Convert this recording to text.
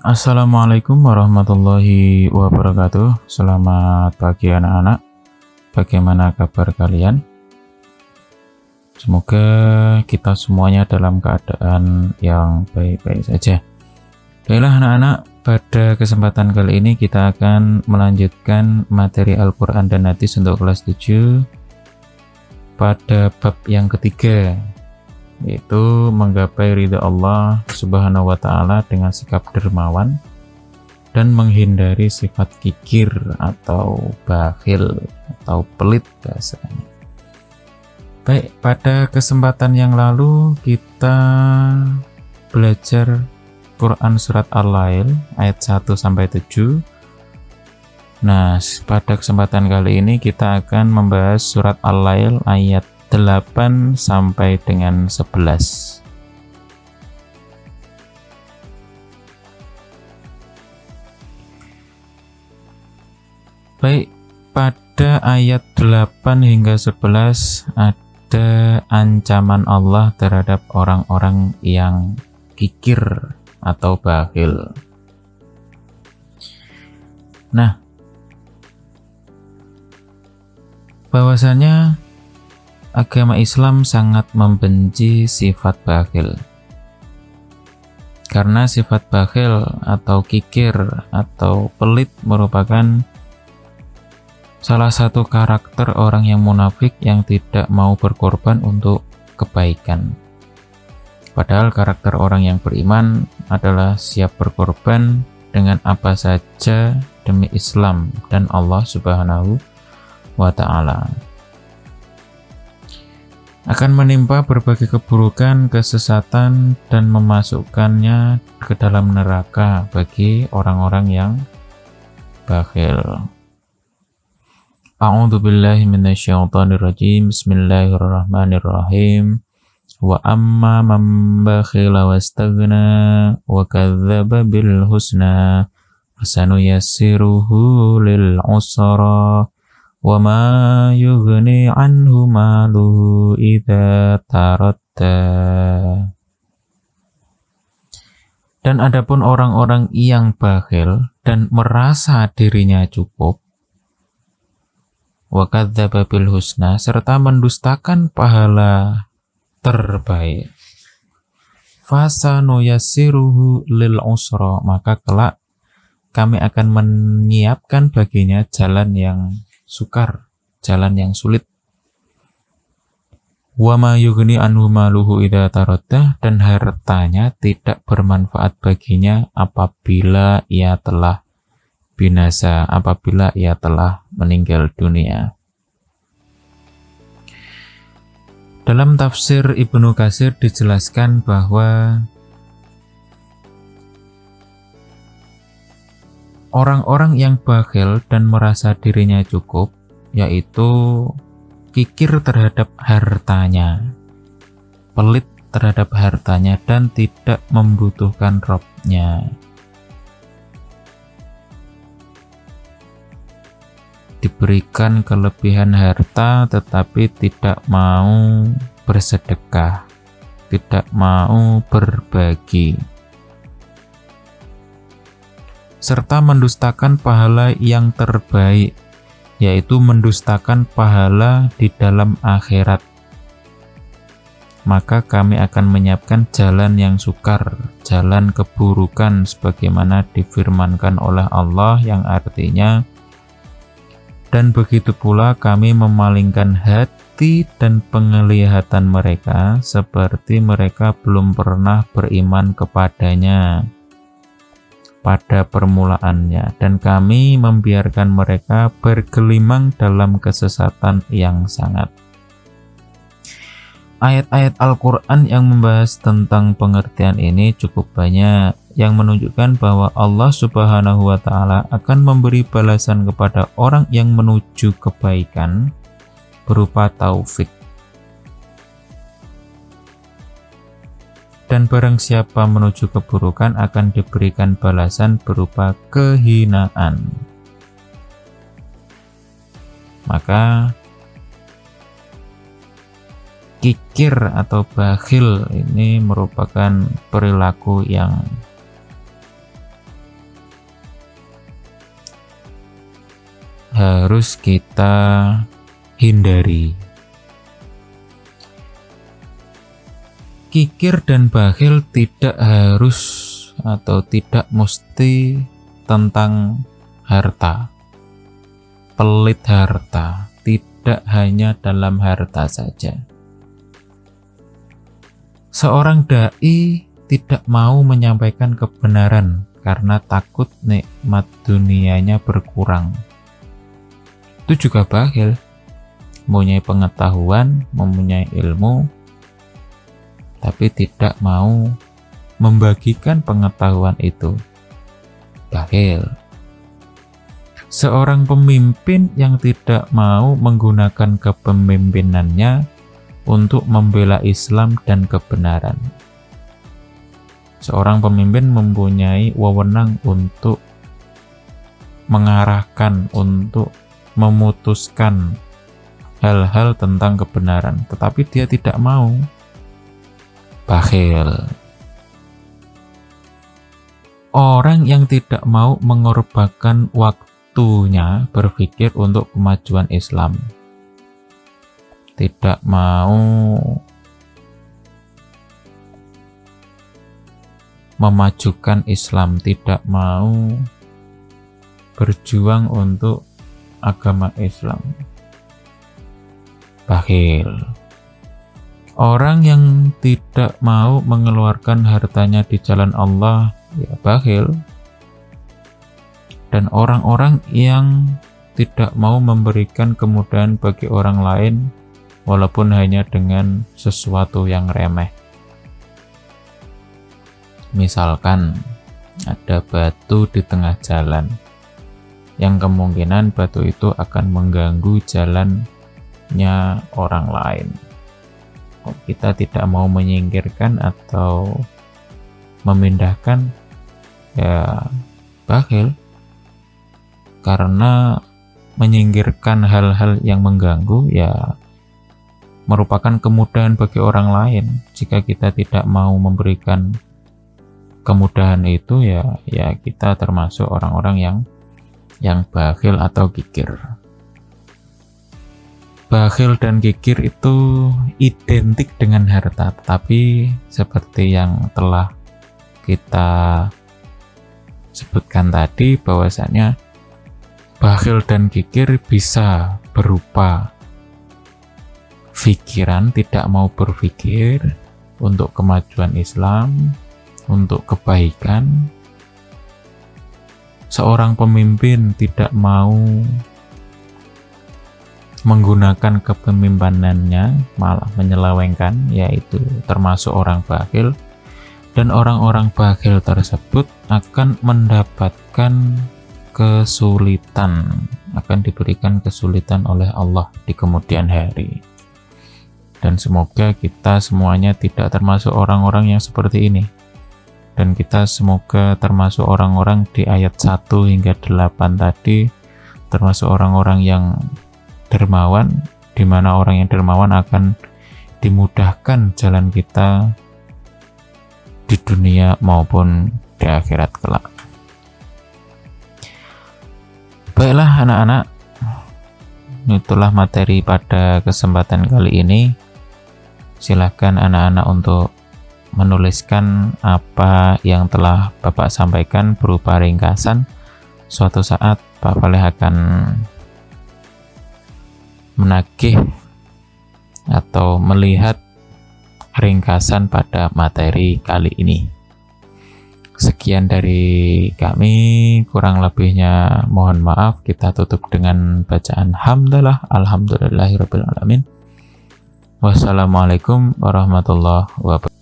Assalamualaikum warahmatullahi wabarakatuh. Selamat pagi anak-anak. Bagaimana kabar kalian? Semoga kita semuanya dalam keadaan yang baik-baik saja. Baiklah anak-anak, pada kesempatan kali ini kita akan melanjutkan materi Al-Quran dan Hadis untuk kelas 7 pada bab yang ketiga, yaitu menggapai ridha Allah Subhanahu wa Ta'ala dengan sikap dermawan dan menghindari sifat kikir atau bakhil atau pelit bahasanya. Baik, pada kesempatan yang lalu kita belajar Quran surat Al-Lail ayat 1 sampai 7. Nah, pada kesempatan kali ini kita akan membahas surat Al-Lail ayat 8 sampai dengan 11. Baik, pada ayat 8 hingga 11 ada ancaman Allah terhadap orang-orang yang kikir atau bakhil. Nah, bahwasanya agama Islam sangat membenci sifat bakhil. Karena sifat bakhil atau kikir atau pelit merupakan salah satu karakter orang yang munafik yang tidak mau berkorban untuk kebaikan. Padahal karakter orang yang beriman adalah siap berkorban dengan apa saja demi Islam dan Allah Subhanahu wa Ta'ala. Akan menimpa berbagai keburukan, kesesatan, dan memasukkannya ke dalam neraka bagi orang-orang yang bakhil. A'udzu billahi minasyaitonir rajim. Bismillahirrahmanirrahim. Wa amma man bakhila wastaghna wa kadzdzaba bil husna fasanuyassiruhu lil usra wa ma yughni anhu maluhu idza taradda. Dan adapun orang-orang yang bakhil dan merasa dirinya cukup, wa kadzdzaba bil husna, serta mendustakan pahala terbaik, fasanuyassiruhu lil usra, maka kelak kami akan menyiapkan baginya jalan yang sukar, jalan yang sulit. Wa ma yughni anhu maluhu idza taradda, dan hartanya tidak bermanfaat baginya apabila ia telah binasa, apabila ia telah meninggal dunia. Dalam tafsir Ibnu Katsir dijelaskan bahwa orang-orang yang bakhil dan merasa dirinya cukup, yaitu kikir terhadap hartanya, pelit terhadap hartanya, dan tidak membutuhkan Rabb-nya. Diberikan kelebihan harta tetapi tidak mau bersedekah, tidak mau berbagi, serta mendustakan pahala yang terbaik, yaitu mendustakan pahala di dalam akhirat. Maka kami akan menyiapkan jalan yang sukar, jalan keburukan, sebagaimana difirmankan oleh Allah, yang artinya, dan begitu pula kami memalingkan hati dan penglihatan mereka seperti mereka belum pernah beriman kepadanya pada permulaannya, dan kami membiarkan mereka bergelimang dalam kesesatan yang sangat. Ayat-ayat Al-Quran yang membahas tentang pengertian ini cukup banyak, yang menunjukkan bahwa Allah Subhanahu wa Ta'ala akan memberi balasan kepada orang yang menuju kebaikan berupa taufik. Dan barang siapa menuju keburukan akan diberikan balasan berupa kehinaan. Maka kikir atau bakhil ini merupakan perilaku yang harus kita hindari. Kikir dan bakhil tidak harus atau tidak mesti tentang harta. Pelit harta tidak hanya dalam harta saja. Seorang dai tidak mau menyampaikan kebenaran karena takut nikmat dunianya berkurang. Itu juga bakhil. Mempunyai pengetahuan, mempunyai ilmu, tapi tidak mau membagikan pengetahuan itu. Bakhil. Seorang pemimpin yang tidak mau menggunakan kepemimpinannya untuk membela Islam dan kebenaran. Seorang pemimpin mempunyai wewenang untuk mengarahkan, untuk memutuskan hal-hal tentang kebenaran, tetapi dia tidak mau. Bakhil. Orang yang tidak mau mengorbankan waktunya berpikir untuk kemajuan Islam, tidak mau memajukan Islam, tidak mau berjuang untuk agama Islam. Bakhil. Orang yang tidak mau mengeluarkan hartanya di jalan Allah, ya bakhil. Dan orang-orang yang tidak mau memberikan kemudahan bagi orang lain walaupun hanya dengan sesuatu yang remeh. Misalkan ada batu di tengah jalan yang kemungkinan batu itu akan mengganggu jalannya orang lain. Kita tidak mau menyingkirkan atau memindahkan, ya bakhil. Karena menyingkirkan hal-hal yang mengganggu ya merupakan kemudahan bagi orang lain. Jika kita tidak mau memberikan kemudahan itu, ya kita termasuk orang-orang yang bakhil atau kikir. Bakhil dan kikir itu identik dengan harta, tapi seperti yang telah kita sebutkan tadi, bahwasanya bakhil dan kikir bisa berupa pikiran, tidak mau berpikir untuk kemajuan Islam, untuk kebaikan. Seorang pemimpin tidak mau menggunakan kepemimpinannya, malah menyelewengkan, yaitu termasuk orang bakhil. Dan orang-orang bakhil tersebut akan mendapatkan kesulitan, akan diberikan kesulitan oleh Allah di kemudian hari. Dan semoga kita semuanya tidak termasuk orang-orang yang seperti ini. Dan kita semoga termasuk orang-orang di ayat 1 hingga 8 tadi, termasuk orang-orang yang dermawan, di mana orang yang dermawan akan dimudahkan jalan kita di dunia maupun di akhirat kelak. Baiklah anak-anak, itulah materi pada kesempatan kali ini. Silahkan anak-anak untuk menuliskan apa yang telah Bapak sampaikan berupa ringkasan. Suatu saat Pak Faleh akan menagih atau melihat ringkasan pada materi kali ini. Sekian dari kami, kurang lebihnya mohon maaf. Kita tutup dengan bacaan hamdalah, alhamdulillahirabbil alamin. Wassalamualaikum warahmatullahi wabarakatuh.